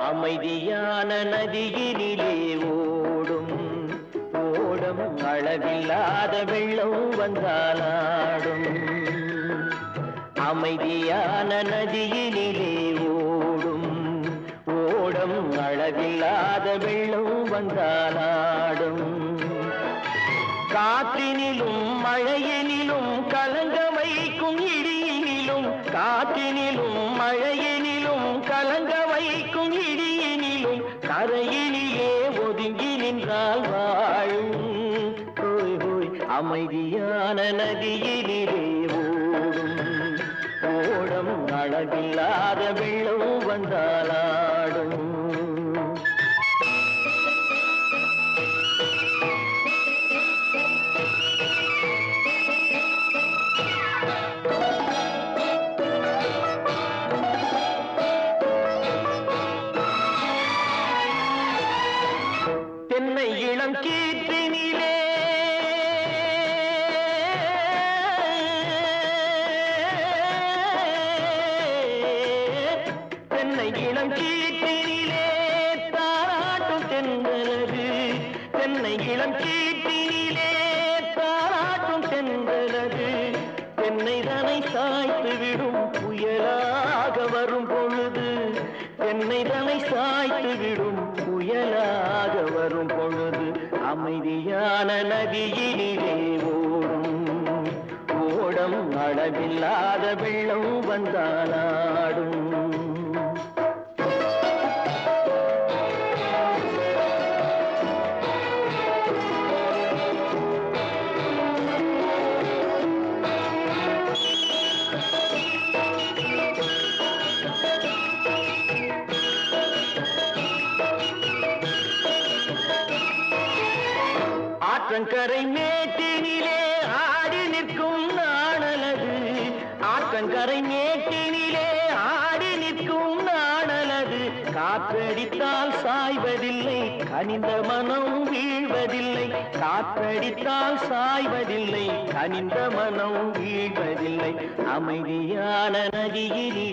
அமைதியான நதியினிலே ஓடும் ஓடம் அளவில்லாத வெள்ளம் வந்தாலாடும். அமைதியான நதியினிலே ஓடும் ஓடம் அளவில்லாத வெள்ளம் வந்தாலாடும். காற்றினிலும் மழையினிலும் கலங்க வைக்கும் இடியினிலும், காற்றினிலும் மழையினிலும் கலங்க வைக்கும் இடியினிலும், கரையினிலே ஒதுங்கி நின்றால் வாழும். ஹோய் ஹோய் அமைதியான நதியினிலே ஓடும் ஓடம் அளவில்லாத வெள்ளம் வந்தாலாடும். தென்னை இளம் கீற்றினிலே இளங்கீட்டினிலே தாராட்டும் சென்றனது தென்னைதனை சாய்த்து விடும் புயலாக வரும் பொழுது தென்னைதனை சாய்த்து விடும் புயலாக வரும் பொழுது அமைதியான நதியினிலே ஓடம் அளவில்லாத வெள்ளம் வந்தாலாடும் ஆற்றங்கரை மேட்டினிலே ஆடி நிற்கும் நாணலது ஆற்றங்கரை மேட்டினிலே ஆடி நிற்கும் நாணலது காற்றடித்தால் சாய்வதில்லை கனிந்த மனம் வீழ்வதில்லை காற்றடித்தால் சாய்வதில்லை கனிந்த மனம் வீழ்வதில்லை அமைதியான நதியிலே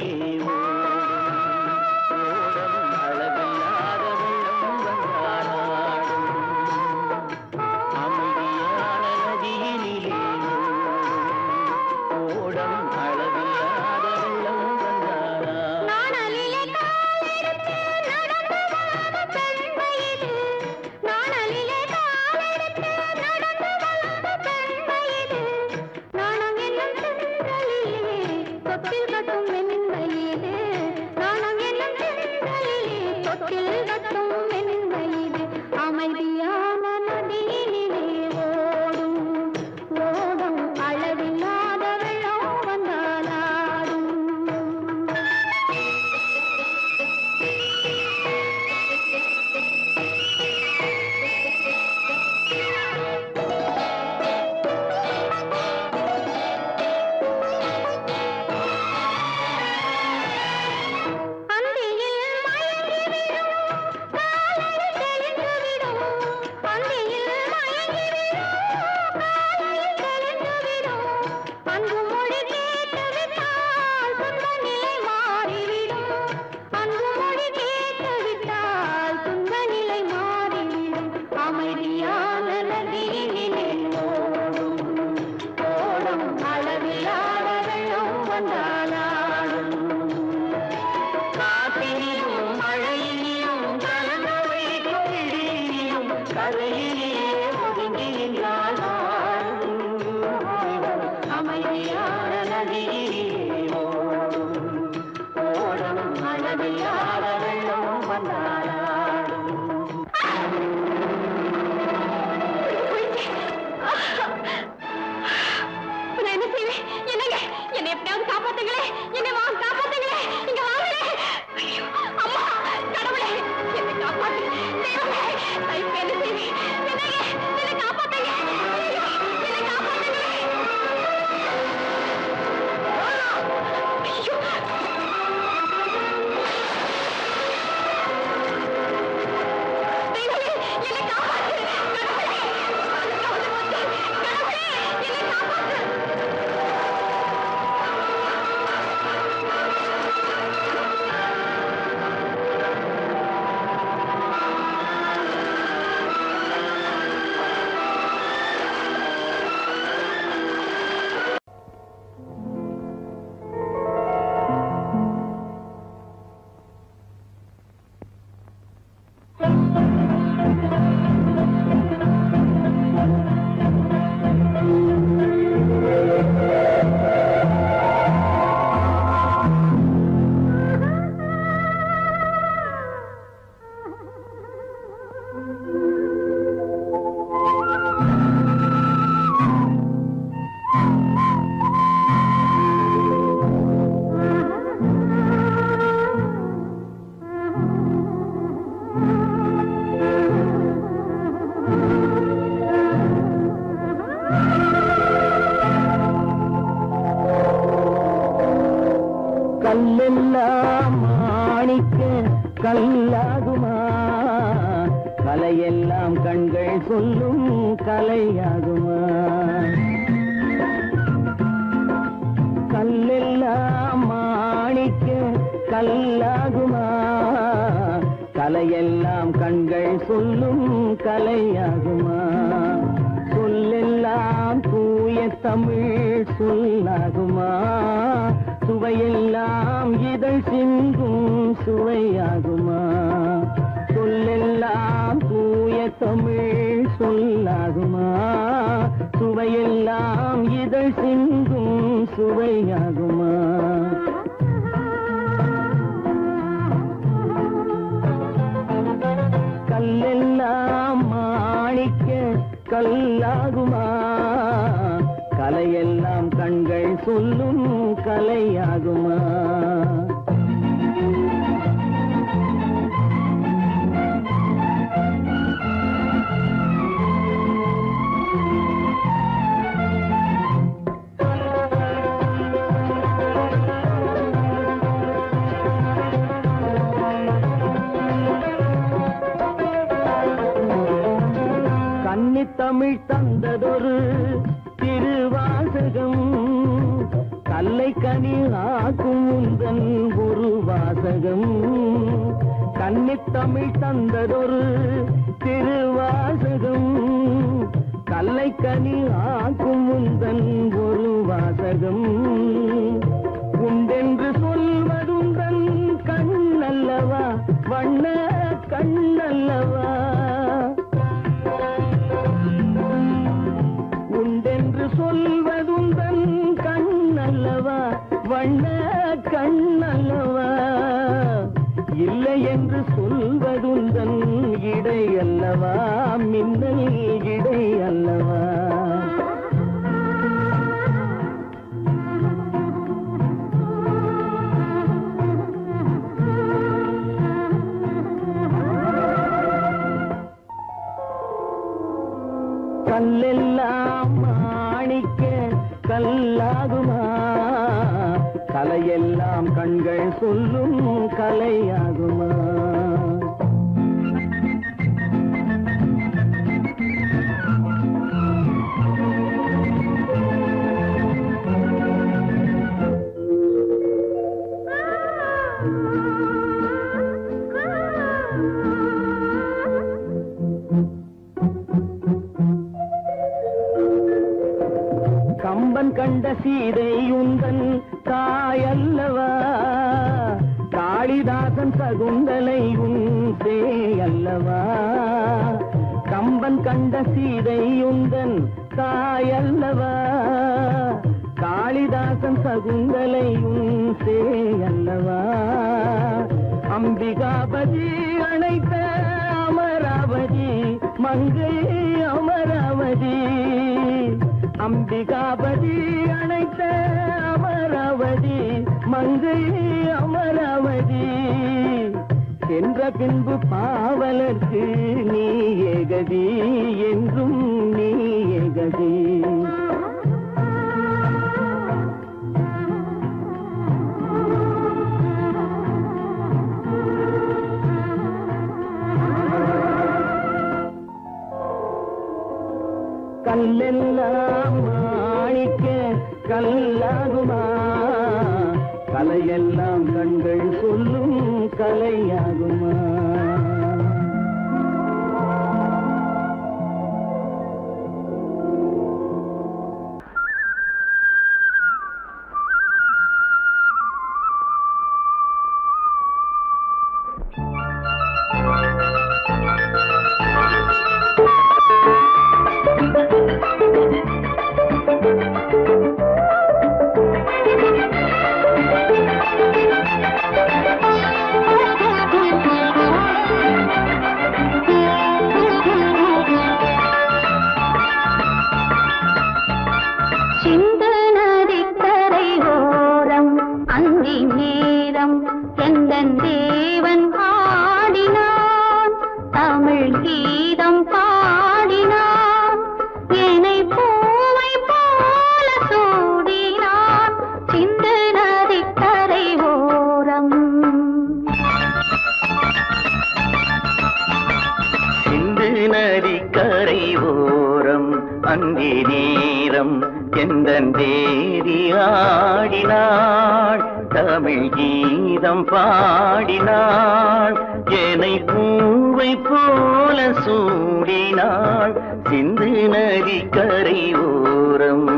கல்லெல்லாம் மாணிக்க கல்லாகுமா கலையெல்லாம் கண்கள் சொல்லும் கலையாகுமா கல்லெல்லாம் மாணிக்க கல்லாகுமா கலையெல்லாம் கண்கள் சொல்லும் கலையாகுமா சுவையெல்லாம் இதழ் சிந்தும் சுவையாகுமா? கல்லெல்லாம் மாணிக்க கல்லாகுமா? கலையெல்லாம் கண்கள் சொல்லும் கலையாகுமா? தமிழ் தந்ததொரு திருவாசகம் கல்லை கனி ஆக்கும் உந்தன் ஒரு வாசகம். கன்னித்தமிழ் தந்ததொரு திருவாசகம் கல்லை கனி ஆக்கும் உந்தன் ஒரு வாசகம். உண்டென்று சொல்வதுந்தன் கண்ணல்லவா வண்ண கண்ணல்லவா? சொல்வதுந்தன் கண்ணல்லவா வண்ண கண்ணல்லவா? இல்லை என்று சொல்வதுந்தன் இடை அல்லவா மின்னல் இடை அல்லவா? கல்லெல்லாம் மாணிக்க கல்லாகுமா? கலையெல்லாம் கண்கள் சொல்லும் கலையாகுமா? கம்பன் கண்ட சீதை உந்தன் தாயல்லவா? காளிதாசன் சகுந்தலை உன் சேயல்லவா? கம்பன் கண்ட சீதை உந்தன் தாயல்லவா? காளிதாசன் சகுந்தலை உன் சேயல்லவா? அம்பிகாபதி அணைத்த அமராவதி மங்கை அமராவதி. அம்பிகாபதி அணைத்த அமராவதி மங்கை அமராவதி. சென்ற பின்பு பாவலர்க்கு நீ ஏகதி என்றும் நீ ஏகதி. கல்லெல்லாம் மாணிக்க கல்லாகுமா? கலையெல்லாம் கண்கள் சொல்லும் கலையாகுமா? அந்தி நேரம் எந்தன் தேவி ஆடினாள், தமிழ் கீதம் பாடினாள், என்னை பூவை போல சூடினாள் சிந்து நதி கரை ஓரம்.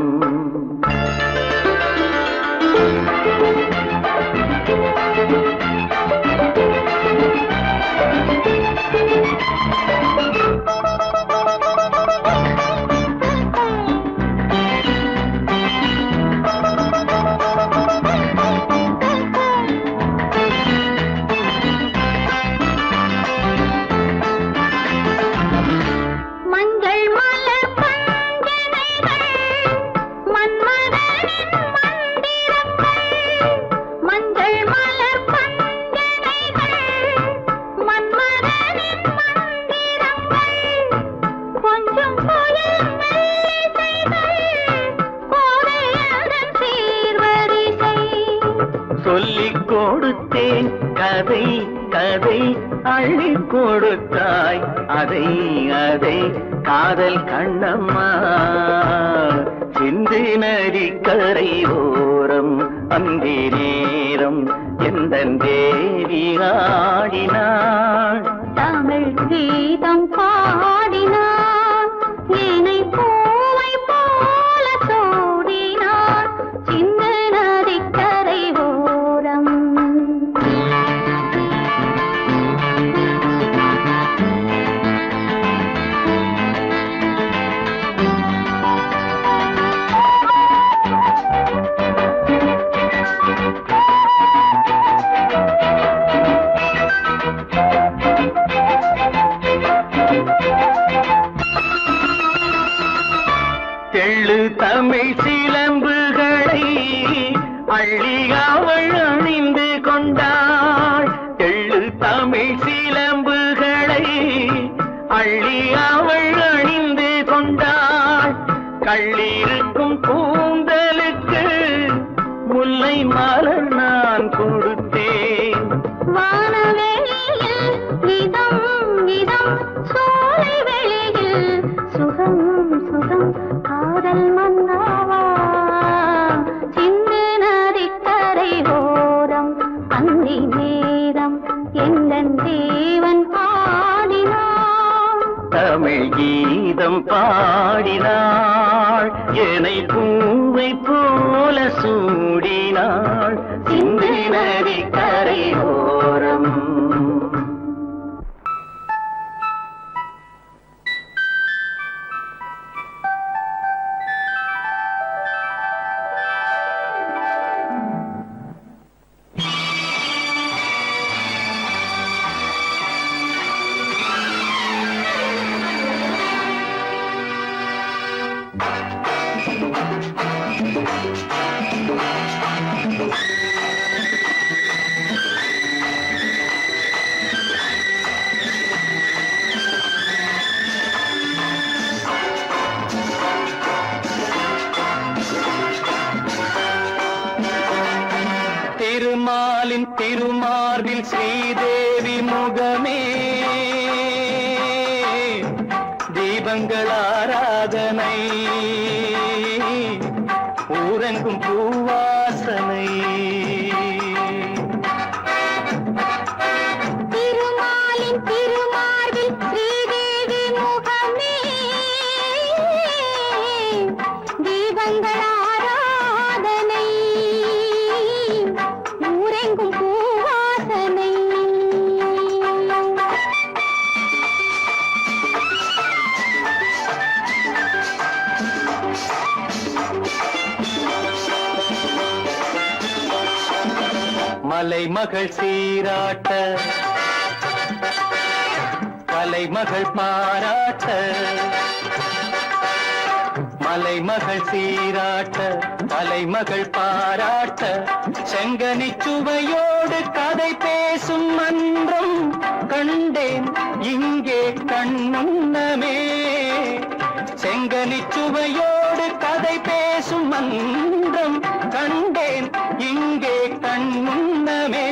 அள்ளி கொடுத்தாய் அதை அதை காதல் கண்ணம்மா சிந்து நதி கரை ஓரம் அந்தி நேரம் எந்த தேவி ஆடினாள் தமிழ் கீதம் பாடினாள் என்னை பூவை போல சூடினாள் சிந்து நதிக்கரை ஓரம் தெள்ளு தமிழ் சிலம்புகளை அள்ளி அவள் அணிந்து கொண்டாள் தெள்ளு தமிழ் சிலம்புகளை அள்ளி அவள் அணிந்து கொண்டாள் கள்ளிருக்கும் கூந்தலுக்கு முல்லை மலர் நான் கொடுத்தேன் வானவெளியில் இதம் இதம் சோலை வெளியில் சுகம் சுகம் காதல் மன்னாவா சிந்து நதிக்கரை ஓரம் அந்தி நேரம் எந்தன் தேவன் பாடினான் தமிழ் கீதம் பாடினாள் என்னை பூவை போல சூடினாள் சிந்து நதி கரை ஓரம் திருமாலின் திருமார்பில் ஸ்ரீதேவி முகமே தீபங்கள் ஆராதனை ஊரெங்கும் பூவாசனை திருமாலின் திருமார்பில் ஸ்ரீதேவி முகமே தீபங்கள் ஆராதனை ஊரெங்கும் பூவாசனை மலைமகள் சீராட்ட கலைமகள் பாராட்ட மலைமகள் சீராட்ட கலைமகள் பாராட்ட செங்கனி சுவையோடு கதை பேசும் மன்றம் கண்டேன் இங்கே கண்முன்னமே செங்கனி சுவையோடு கதை பேசும் மன்றம் கண்டேன் இங்கே கண்முன்னமே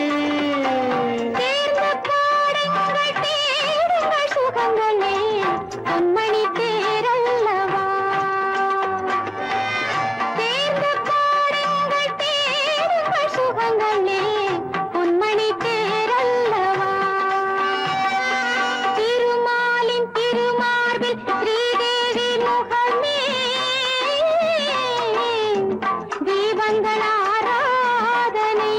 தேர்ந்த பாடுங்கள் தேடுங்கள் சுகங்களே பொன்மணி தேரல்லவா தேர்ந்த பாடுங்கள் தேடுங்கள் சுகங்களே பொன்மணி தேரல்லவா திருமாலின் திருமார்பில் ஸ்ரீதேவி முகமே தீபங்கள் ஆராதனை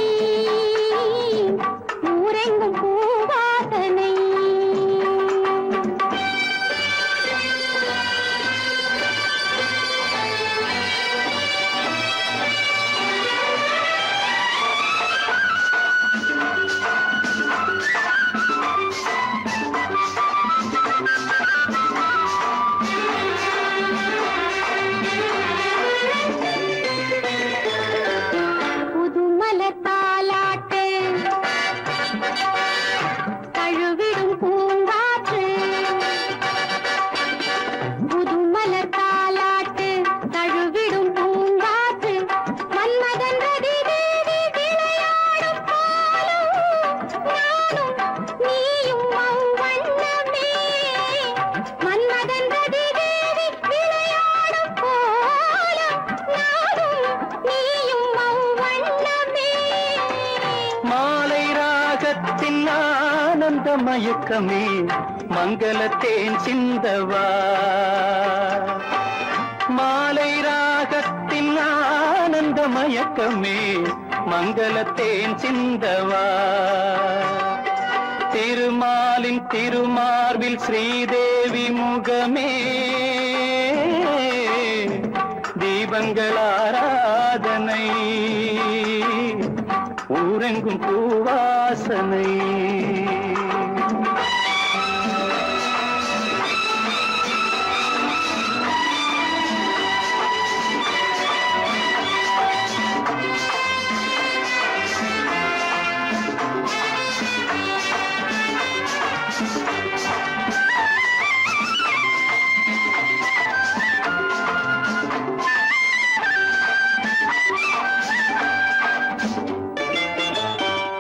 மயக்கமே மங்களத்தேன் சிந்தவா மாலை ராகத்தின் ஆனந்த மயக்கமே மங்களத்தேன் சிந்தவா திருமாலின் திருமார்பில் ஸ்ரீதேவி முகமே தீபங்கள் ஆராதனை ஊரெங்கும் பூவாசனை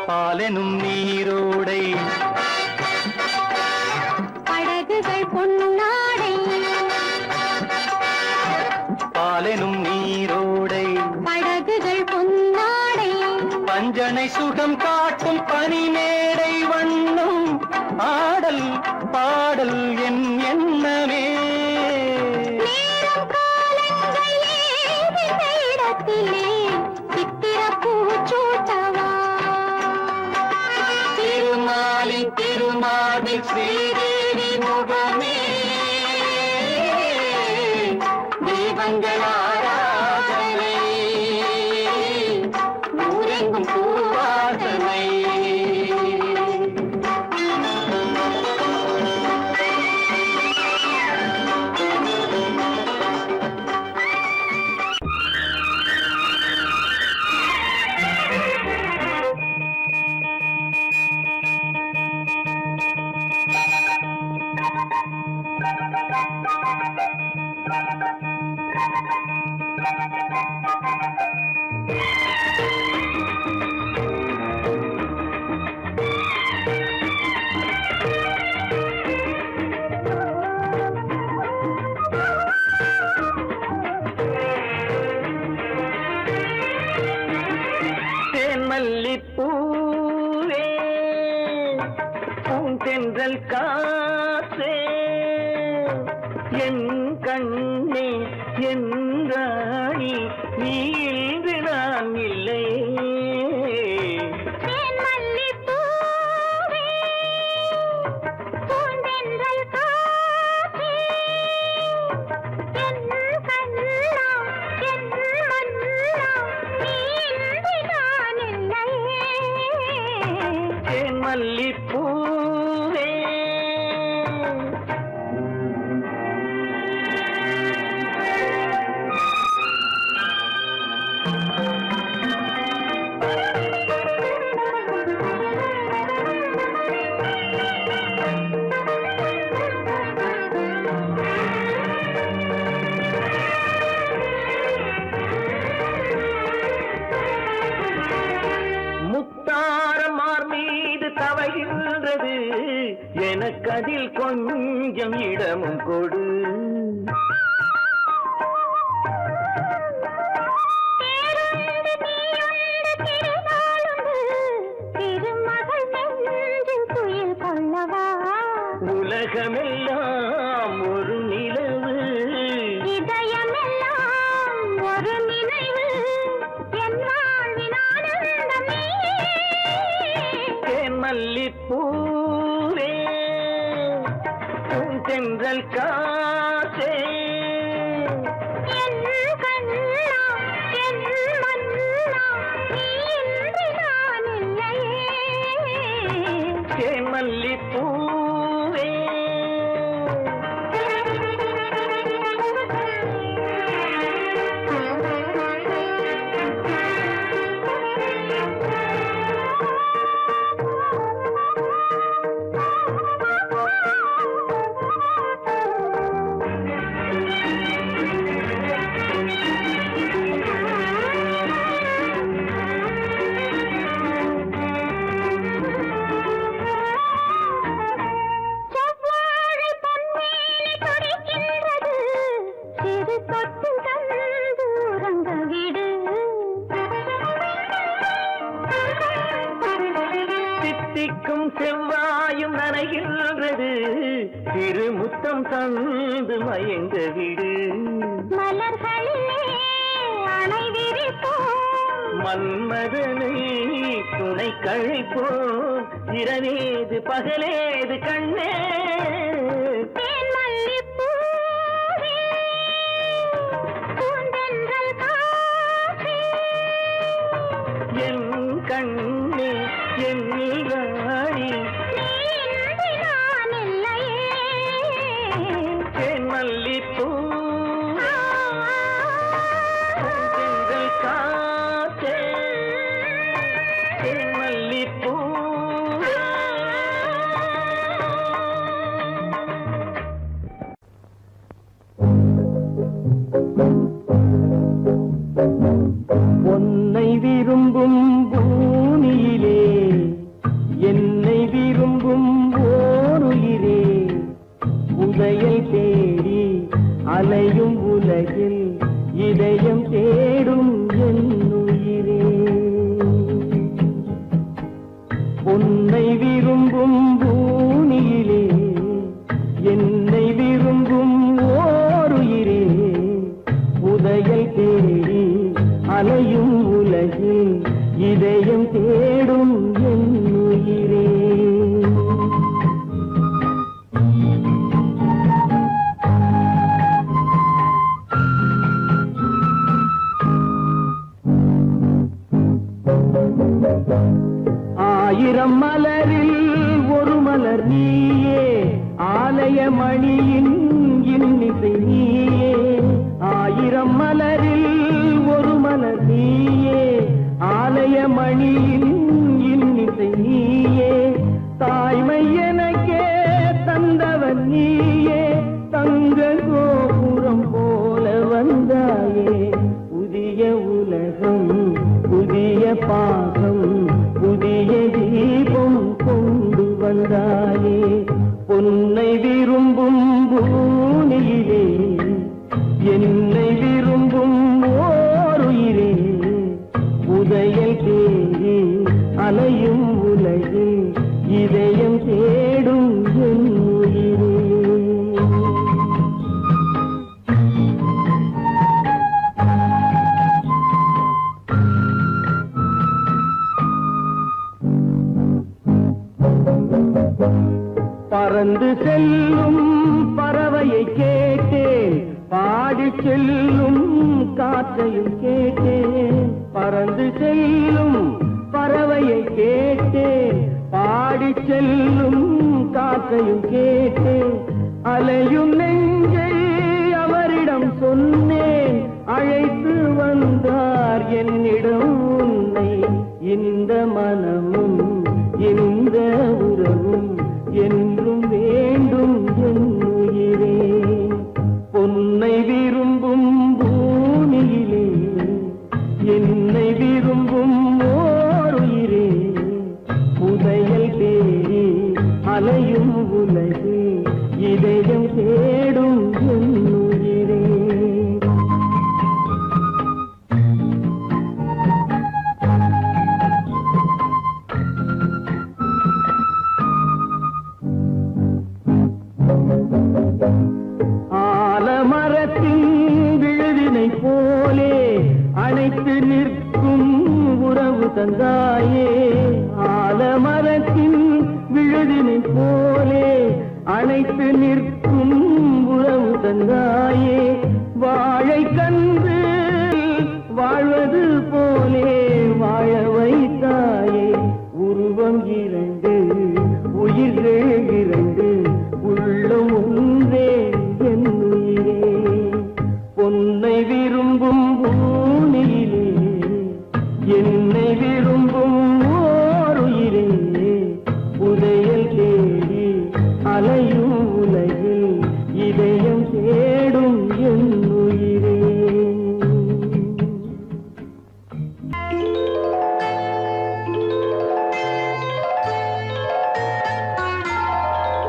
பாலெனும் நீரோடை படகுகள் பொன்னாடை பாலெனும் நீரோடை படகுகள் பொன்னாடை பஞ்சனை சுகம் காட்டும் பனிமேடை வண்ணம் ஆடல் பாடல் என் எண்ணமே நேரம் காலங்கள் ஏதிந்த இடத்திலே சித்திர பூச்சூட்டவா திருமாலின் திருமாலில் ஸ்ரீதேவி முகமே தீபங்கள் ஆராதனை ஊரெங்கும் பூவாசனை மல்லிப்பூவே பூந்தென்றல் காற்றே என் கண்ணே என் ராணி நீ இன்று நான் இல்லை மல்லிப்பூவே முத்தாரமார் மீது தவழ்கின்றது எனக்கு அதில் கொஞ்சம் இடமும் கொடு உலகமெல்லாம் ஒரு நிலவு இதயமெல்லாம் ஒரு நினைவு என் வாழ்வின் ஆனந்தமே மல்லிப்பூவே பூந்தென்றல் காற்றே என் கண்ணா என் மன்னா நீ இன்றி நான் இல்லையே மல்லிப்பூவே தித்திக்கும் செவ்வாயும் நன திருமுத்தம் தந்து மயங்க விடு. மலர்களிலே அணை விரிப்போம், மன்மதனை துணை கழிப்போம். இரவேது பகலேது கண்ணே, தேன் மல்லிப்பூவே, பூந்தென்றல் காற்றே, என் கண்ணே என் ராணி, நீ இன்றி நான் இல்லையே. தேன் மல்லிப்பூ தென்றல் காற்றே, தேன் மல்லிப்பூ. பொன்னை விரும்பும் பூமியிலே என்னை விரும்பும் ஓருயிரே, உதயை தேடி அலையும் உலகில் இதயம் தேடும் என் உயிரே. பொன்னை விரும்பும் பூமியிலே என்னை விரும்பும் ஓருயிரே, உதயை தேடி அலையும் உலகில் இதயம் தேடும் என் உயிரே. ஆயிரம் மலரில் ஒரு மலர் நீயே, ஆலய மணியின் இன்னிசை நீயே. ஆயிரம் மலரில் ஒரு மலர் நீயே, ஆலய மணியின் இன்னிசை நீயே. தாய்மை எனக்கே தந்தவன் நீயே, தங்க கோபுரம் போல வந்தாயே. புதிய உலகம் புதிய பாகம் புதிய தீபம் கொண்டு வந்தாயே. பொன்னை விரும்பும் பூமியிலே என்னை விரும்பும் ஓருயிரே, உதயம் தேடி அலையும் உலகில் இதயம் தேடும் என் உயிரே. பறந்து செல்லும் பறவையை கேட்டேன், பாடி செல்லும் காற்றையும் கேட்டேன். பறந்து செல்லும் பறவையை கேட்டேன், பாடி செல்லும் காற்றையும் கேட்டேன். அலையும் நெஞ்சை அவரிடம் சொன்னேன், அழைத்து வந்தார் என்னிடம் உன்னை. இந்த மனமும் இந்த உறவும் என்றும் வேண்டும் என் உயிரே. பொன்னை விரும்பும் பூமியிலே என்னை விரும்பும் ஓருயிரே, புதையல் தேடி அலையும் உலகு இதயம் தேடும் என் உயிரே. ஆலமரத்தின் விழுதினை போலே அணைத்து நிற்கும் உறவு தந்தாயே. ஆலமரத்தின் விழுதினை போலே அணைத்து நிற்கும் உறவு தந்தாயே. வாழை கன்று வாழ்வது போலே வாழ வைத்தாயே. உருவம் இரண்டு உயிர்கள் இரண்டு உள்ளம் ஒன்றே என் உயிரே. பொன்னை விரும்பும் பூமியிலே என்னை விரும்பும் ஓருயிரே, உதயல் தேடி அலையும் உலகில் இதயம் தேடும் என் உயிரே.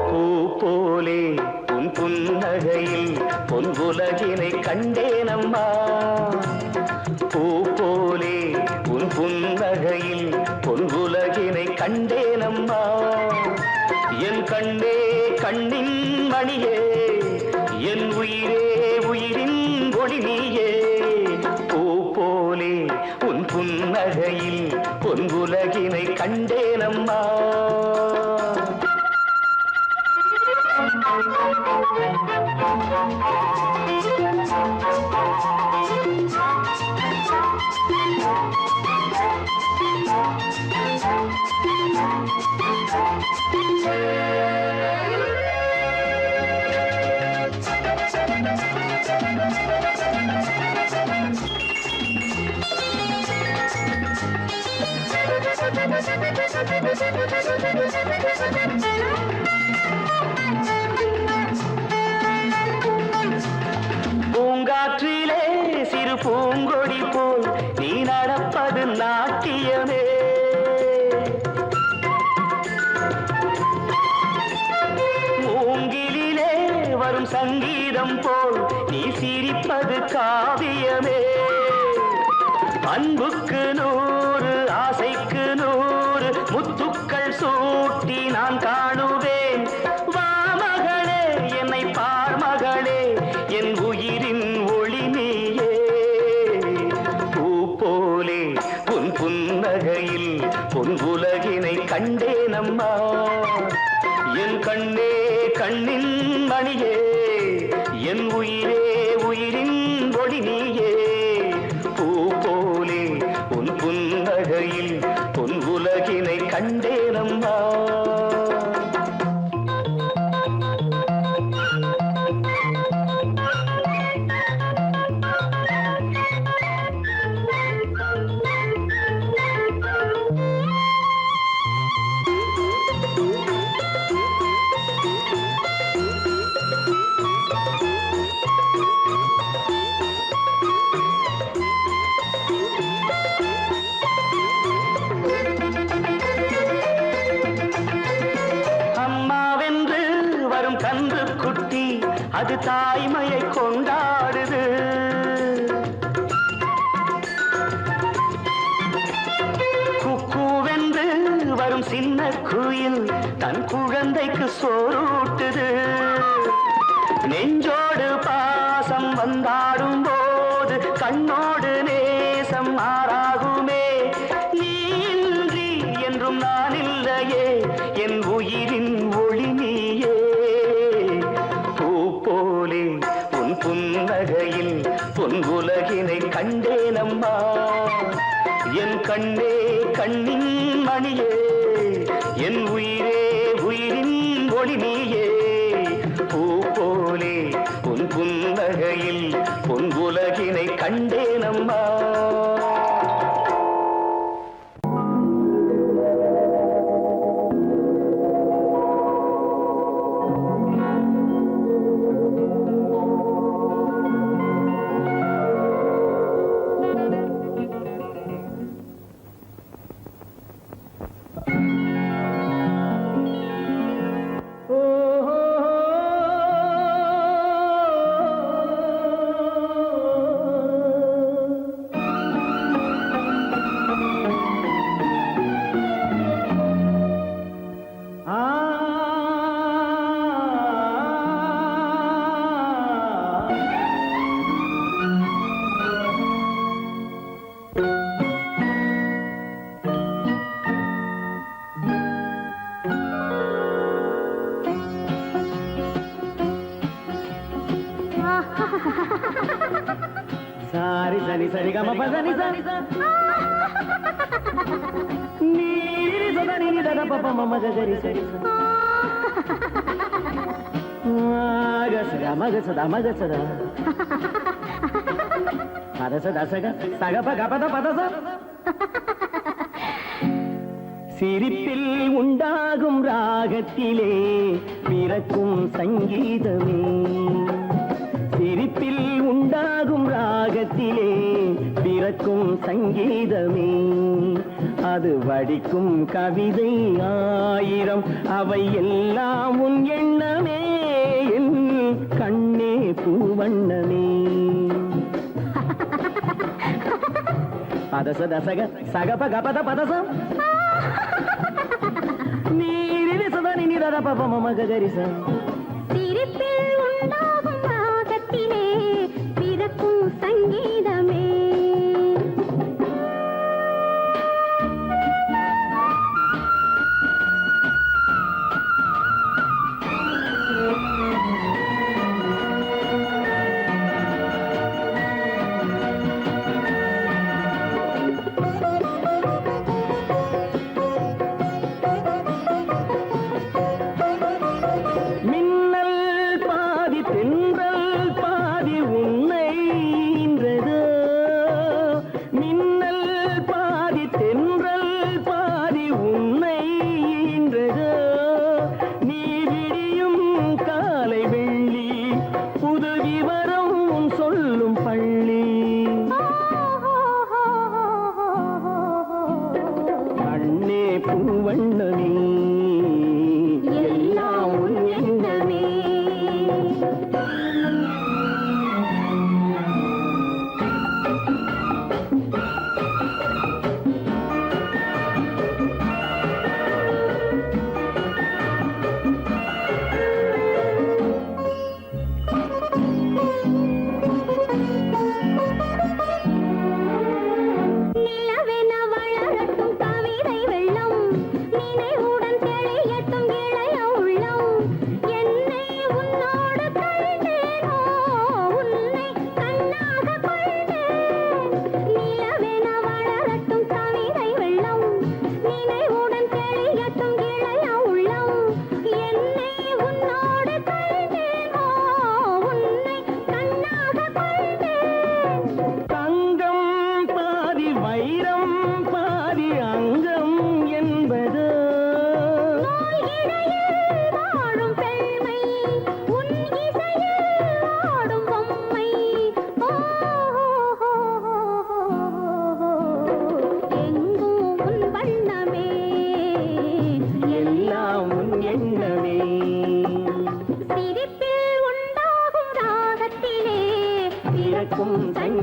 பூ போலே உன் புன்னகையில் பொன்குலகினை கண்டேனம்மா. பூ போலே உன் புன்னகையில் பொன்குலகினை கண்டேனம்மா. என் கண்ணே கண்ணின் மணியே என் உயிரே உயிரின் ஒளி நீயே பூ போலே உன் புன்னகையில் பொன்குலகினை கண்டேனம்மா பூங்காற்றிலே சிறு பூங்கொடி போல் நீ நடப்பது நாட்டியமே மூங்கிலிலே வரும் சங்கீதம் போல் நீ சிரிப்பது காவியமே அன்புக்கு 100 ஆசைக்கு 100 முத்துக்கள் சூட்டி நான் காணுவேன் வா மகளே என்னை பார் மகளே என் உயிரின் ஒளி நீயே பூ போலே உன் புன்னகையில் பொன்குலகினை கண்டேனம்மா என் கண்ணே கண்ணின் மணியே என் உயிரே உயிரின் ஒளி நீயே பூ போலே உன் புன்னகையில் பொன்குலகினை கண்டேனம்மா அம்மாவென்று வரும் கன்று குட்டி அது தாய்மையை கொண்டாடுது குக்கூவென்று வரும் சின்ன குயில் தன் குழந்தைக்கு சோறூட்டுது நெஞ்சோடு பாசம் வந்தாடும் போது கண்ணோடு நேசம் மாறாகுமே நீ இன்றி என்றும் நான் இல்லையே என் உயிரின் ஒளி நீயே பூ போலே உன் புன்னகையில் பொன்குலகினை கண்டேனம்மா என் கண்ணே கண்ணின் மணியே என் உயிரே உயிரின் ஒளி நீயே பூ போலே உன் புன்னகையில் பொன்குலகினை கண்டேனம்மா సారి సని సరి గమ పదని సని నీరి సదని దద పప మమ గరి సరి మగ సద పదస దసగ సగప గపద పదస சிரிப்பில் உண்டாகும் ராகத்திலே பிறக்கும் சங்கீதமே சிரிப்பில் உண்டாகும் ராகத்திலே பிறக்கும் சங்கீதமே அது வடிக்கும் கவிதை 1000 அவை எல்லாம் உன் எண்ணமே என் கண்ணே பூவண்ணமே பதச தசக சகப கபத பதசம் நீரிசத நினிதத பப மம கரிச சிரிப்பில்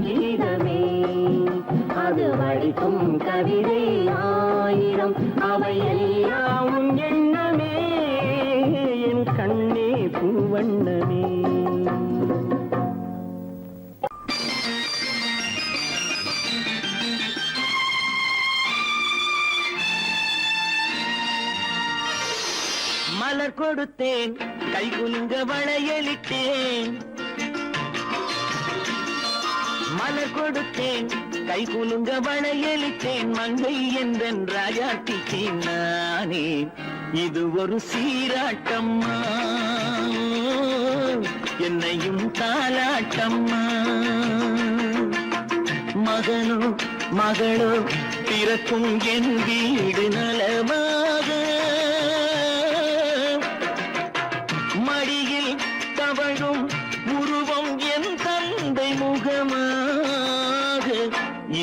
கீதமே அது வடிக்கும் கவிதை ஆயிரம் அவையெல்லாம் உன் எண்ணமே என் கண்ணே பூவண்ணமே. மலர் கொடுத்தேன் கை குலுங்க வளையலிட்டேன் மலர் கொடுத்தேன் கை குலுங்க வளையலிட்டேன் மங்கை என்றன் ராஜாத்திக்கு நானே இது ஒரு சீராட்டம்மா என்னையும் தாலாட்டம்மா. மகனோ மகளோ பிறக்கும் என் வீடு நலமாக மடியில் தவழும் உருவம் என் தந்தை முகமாக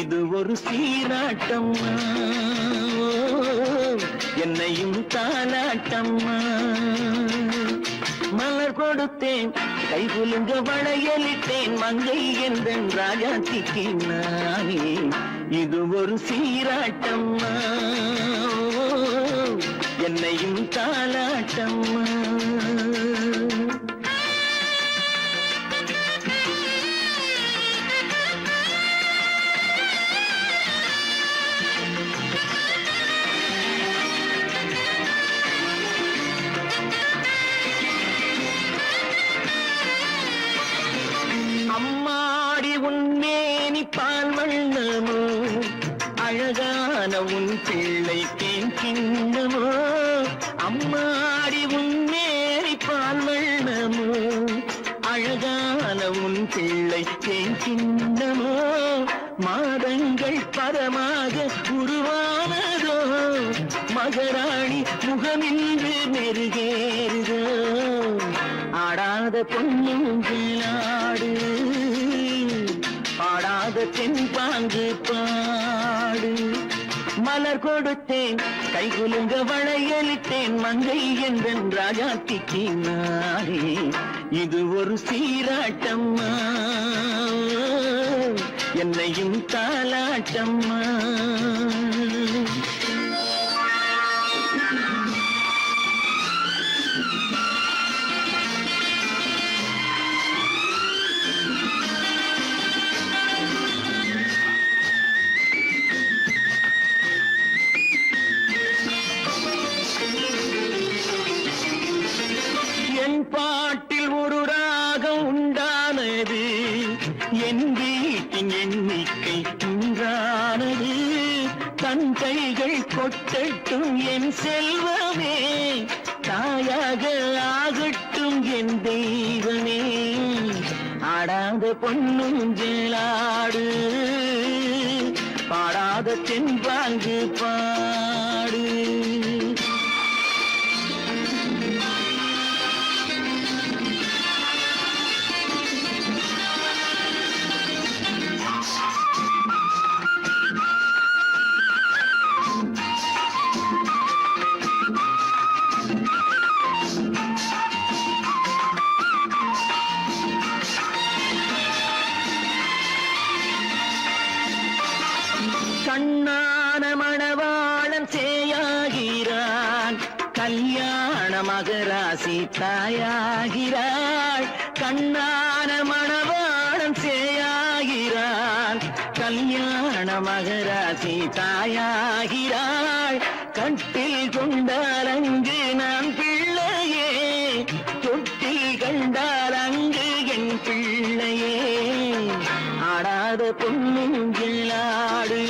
இது ஒரு சீராட்டம்மா என்னையும் தாலாட்டம்மா. மலர் கொடுத்தேன் கை குலுங்க வளையலிட்டேன் மங்கை என்றன் ராஜாத்திக்கு நானே இது ஒரு சீராட்டம்மா என்னையும் தாலாட்டம்மா. அம்மாடி உன்மேனி பால் வண்ணமோ அழகான உன் பிள்ளை தேன் கிண்ணமோ அம்மாடி உன்மேனி பால் வண்ணமோ அழகான உன் பிள்ளை தேன் கிண்ணமோ மாதங்கள் பரமாக உருவானதோ மகராணி முகமின்று மெருகேறுதோ ஆடாத பொன்னுங்களாடு பாடாத தென்பாங்கு பாடு. மலர் கொடுத்தேன் கை குலுங்க வளையலிட்டேன் மங்கை என்றன் ராஜாத்திக்கு நானே இது ஒரு சீராட்டம்மா என்னையும் தாலாட்டம்மா. பாட்டில் ஒரு ராகம் உண்டானது என் வீட்டின் எண்ணிக்கை உண்டானது தன் கைகள் கொட்டட்டும் என் செல்வமே தாயாக ஆகட்டும் என் தெய்வமே ஆடாத பொன்னுஞ்சலாடு பாடாத தென்பாங்கு பாடு. கண்ணான மணவாளன் சேயாகிறான் கல்யாண மகராசி தாயாகிறாள் கண்ணான மணவாளன் சேயாகிறான் கல்யாண மகராசி தாயாகிறாள் கட்டில் கொண்டால் அங்கு நான் பிள்ளையே தொட்டில் கண்டால் அங்கு என் பிள்ளையே ஆடாத பொன்னுங்களாடு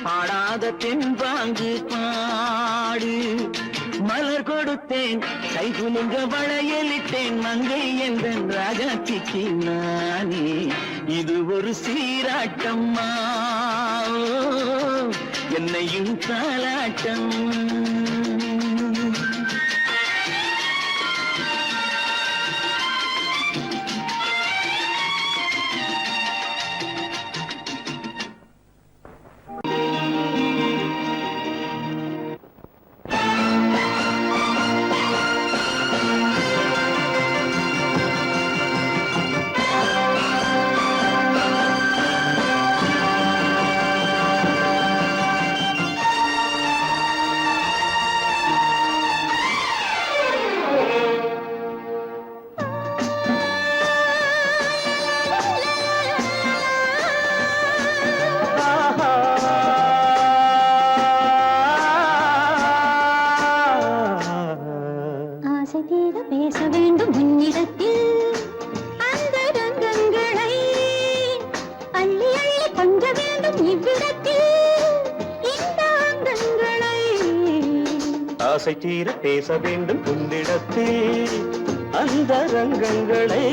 பாடாத தென்பாங்கு பாடு. மலர் கொடுத்தேன் கை குலுங்க வளையலிட்டேன் மங்கை என்றன் ராஜாத்திக்கு நானே இது ஒரு சீராட்டம்மா என்னையும் தாலாட்டம். ஆசை தீர பேச வேண்டும் உன்னிடத்தில் அந்த ரங்கங்களை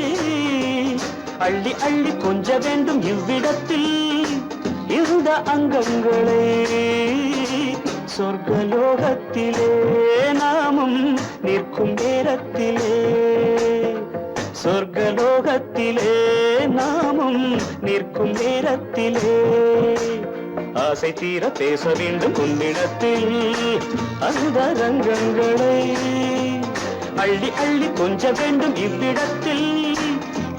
அள்ளி அள்ளி கொஞ்ச வேண்டும் இவ்விடத்தில் இந்த அங்கங்களை சொர்க்கலோகத்திலே நாமும் நிற்கும் நேரத்திலே சொர்க்கலோகத்திலே நாமும் நிற்கும் நேரத்திலே ஆசை தீர பேச வேண்டும் உன்னிடத்தில் அந்த ரங்கங்களை அள்ளி அள்ளி கொஞ்ச வேண்டும் இவ்விடத்தில்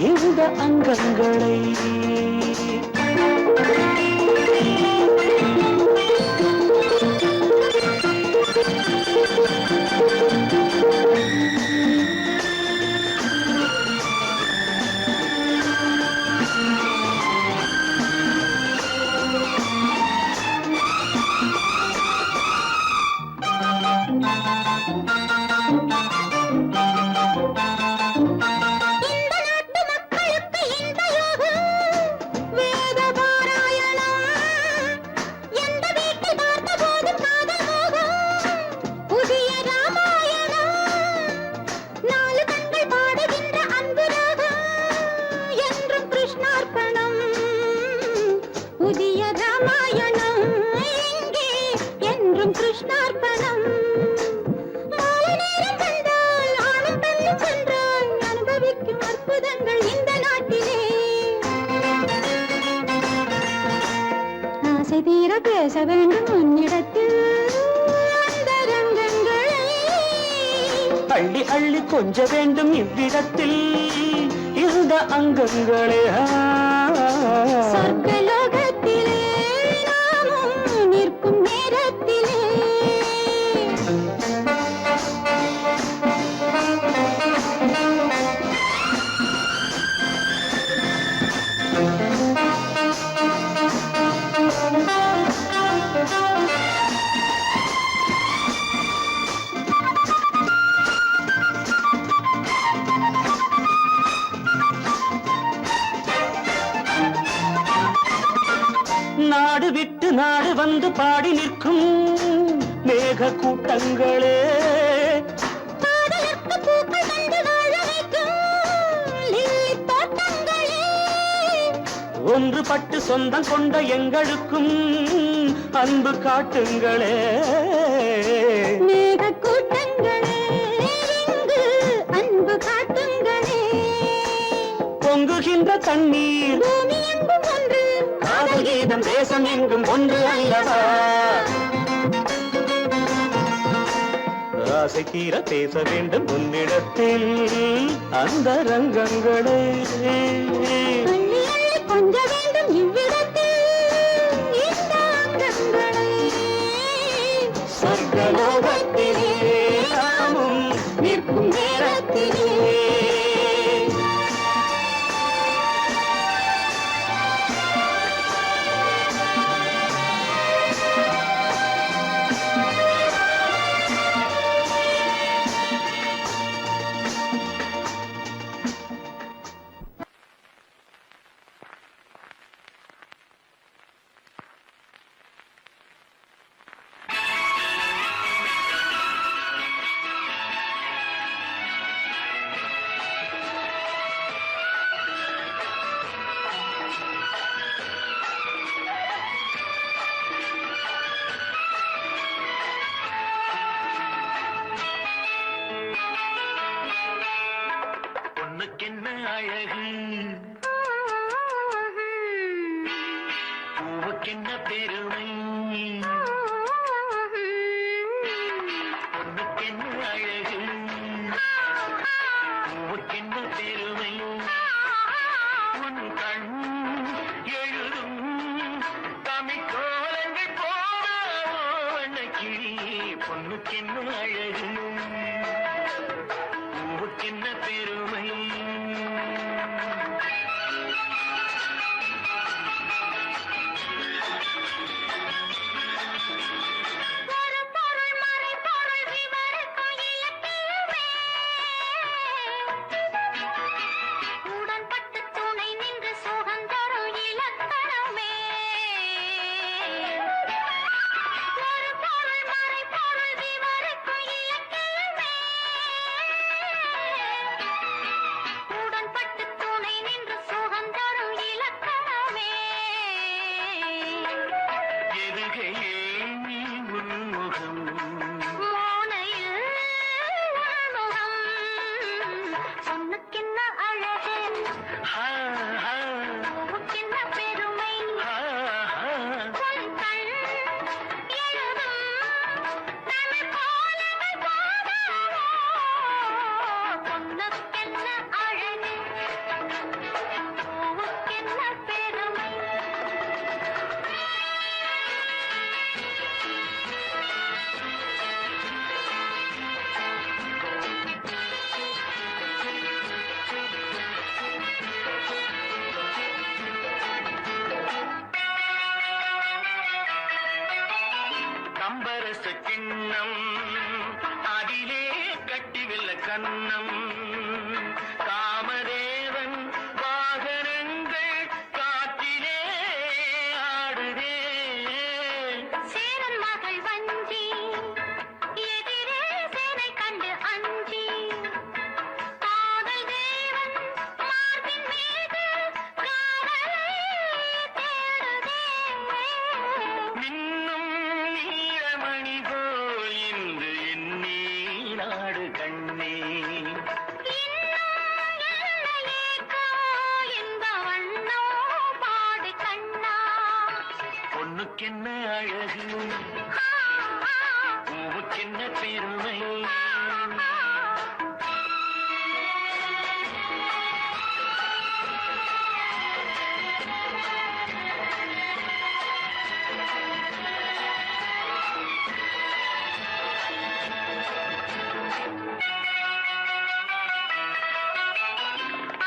இந்த அங்கங்களை பேச வேண்டும் உன்னிடத்தில் அந்த ரங்கங்களை அள்ளி அள்ளி கொஞ்ச வேண்டும் இவ்விடத்தில் இந்த அங்கங்களே சொர்க்கலோகத்திலே நாமும் நிற்கும் நேரத்திலே நாடு விட்டு நாடு வந்து பாடி நிற்கும் மேக கூட்டங்களே ஒன்றுபட்டு சொந்தம் கொண்ட எங்களுக்கும் அன்பு காட்டுங்களே மேக கூட்டங்களே இங்கு அன்பு காட்டுங்களே பொங்குகின்ற தண்ணீர் பூமி எங்கும் ஒன்று காதல் கீதம் தேசம் எங்கும் ஒன்று அல்லவா ஆசை தீர பேச வேண்டும் உன்னிடத்தில் அந்த ரங்கங்களே அள்ளி அள்ளி கொஞ்ச வேண்டும் இவ்விடத்தில் இந்த அங்கங்களை சொர்க்கலோகத்திலே நாமும் நிற்கும் நேரத்திலே பொண்ணுக்கென்ன அழகு பூவுக்கென்ன பெருமை பொண்ணுக்கென்ன அழகு பூவுக்கென்ன பெருமை உன் கண் எழுதும் தமிழ் கோலங்கள் போன கிளி பொண்ணுக்கென்ன அழகு பூவுக்கென்ன பெருமை பொருள் மறை பொருள் விவருக்கும் பொண்ணுக்கென்ன அழகு பூவுக்கென்ன பெருமை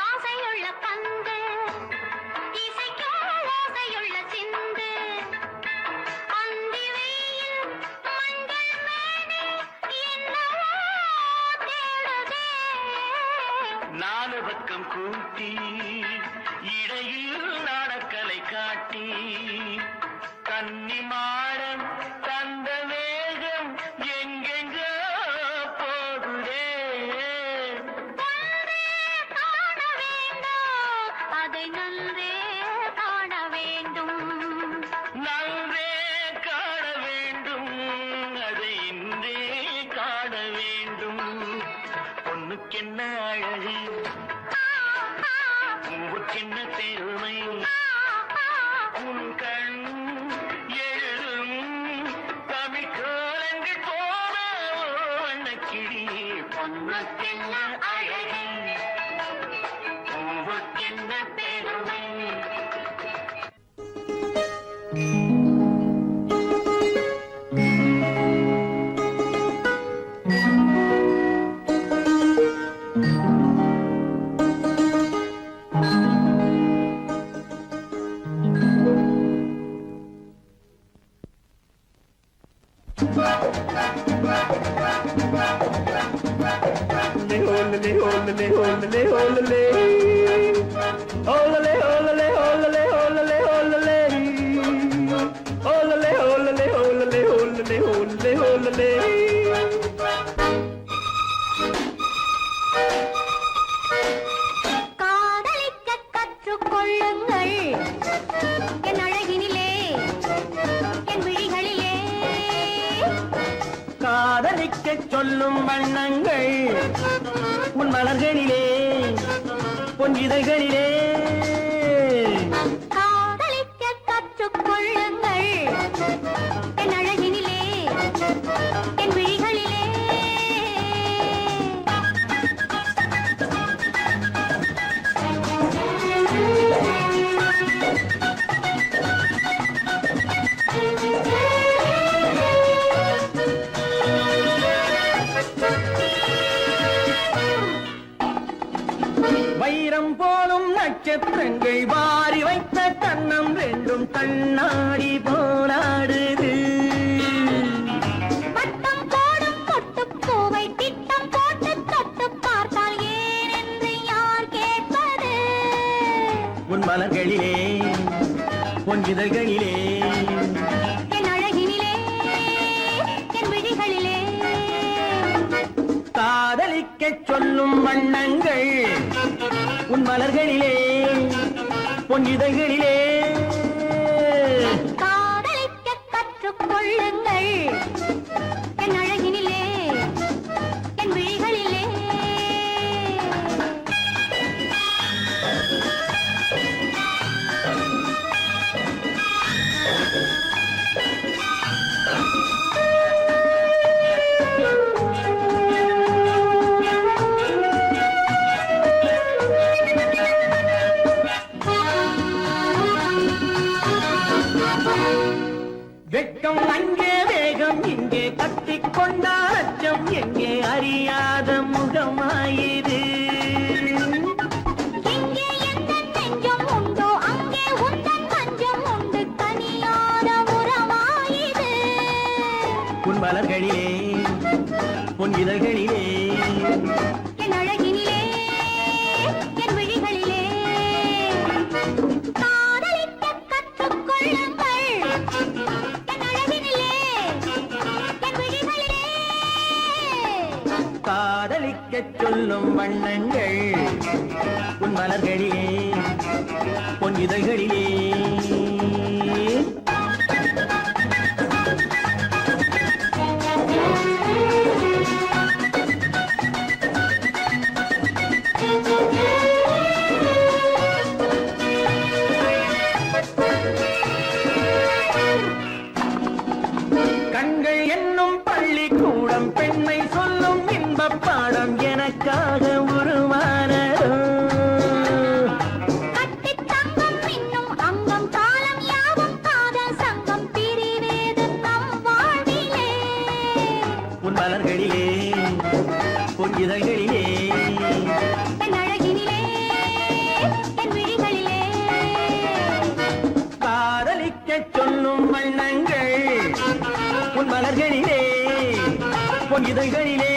ஆசையுள்ள பந்து இசைக்கும் ஓசையுள்ள சிந்து அந்தி வெயில் மஞ்சள் மேனி என்னவோ தேடுதே நாலு பக்கம் கூட்டி இடையில் நாடக்கலை காட்டி கன்னி மாடம் தந்த வேகம் எங்கெங்கோ போகுதே ஒன்றே காண வேண்டும் அதை நன்றே காண வேண்டும் நன்றே காண வேண்டும் அதை இன்றே காண வேண்டும் பொண்ணுக்கென்ன அழகு பூவுக்கென்ன பெருமை உன் கண் எழுதும் தமிழ் கோலங்கள் போல வண்ணக்கிளி பொண்ணுக்கென்ன அழகு பூவுக்கென்ன பெருமை காதலிக்க கற்றுக்கொள்ளுங்கள் என் அழகினிலே என் விழிகளிலே காதலிக்கச் சொல்லும் வண்ணங்கள் உன் மலர்களிலே பொன் இதழ்களிலே காதலிக்க கற்றுக்கொள்ளுங்கள் என் அழகினிலே என் விழிகளிலே வைரம் போலும் நட்சத்திரங்கள் வாரி வைத்த கண்ணம் ரெண்டும் கண்ணாடி போராடுது வட்டம் போடும் பொட்டுப் பூவை திட்டம் போட்டு தொட்டு பார்த்தால் ஏனென்று யார் கேட்பது உன் மலர்களிலே பொன் இதழ்களிலே என் அழகினிலே என் விழிகளிலே காதலிக்கச் சொல்லும் வண்ணங்கள் உன் மலர்களிலே பொன் இதழ்களிலே காதலிக்க கற்றுக்கொள்ளுங்கள் என் அழகினிலே என் விழிகளிலே வெட்கம் அங்கே வேகம் இங்கே கட்டிக்கொண்டால் அச்சம் எங்கே அறியாத முகமாயிரு எங்கே எந்த நெஞ்சம் உண்டோ அங்கே உந்தன் மஞ்சம் உண்டு தனியாத உறவாயிது உன் மலர்களிலே பொன் இதழ்களிலே என் அழகினிலே என் விழிகளிலே காதலிக்க கற்றுக்கொள்ளுங்கள் என் அழகினிலே என் விழிகளிலே காதலிக்கச் சொல்லும் வண்ணங்கள் உன் மலர்களிலே பொன் இதழ்களிலே உன் இதழ்களிலே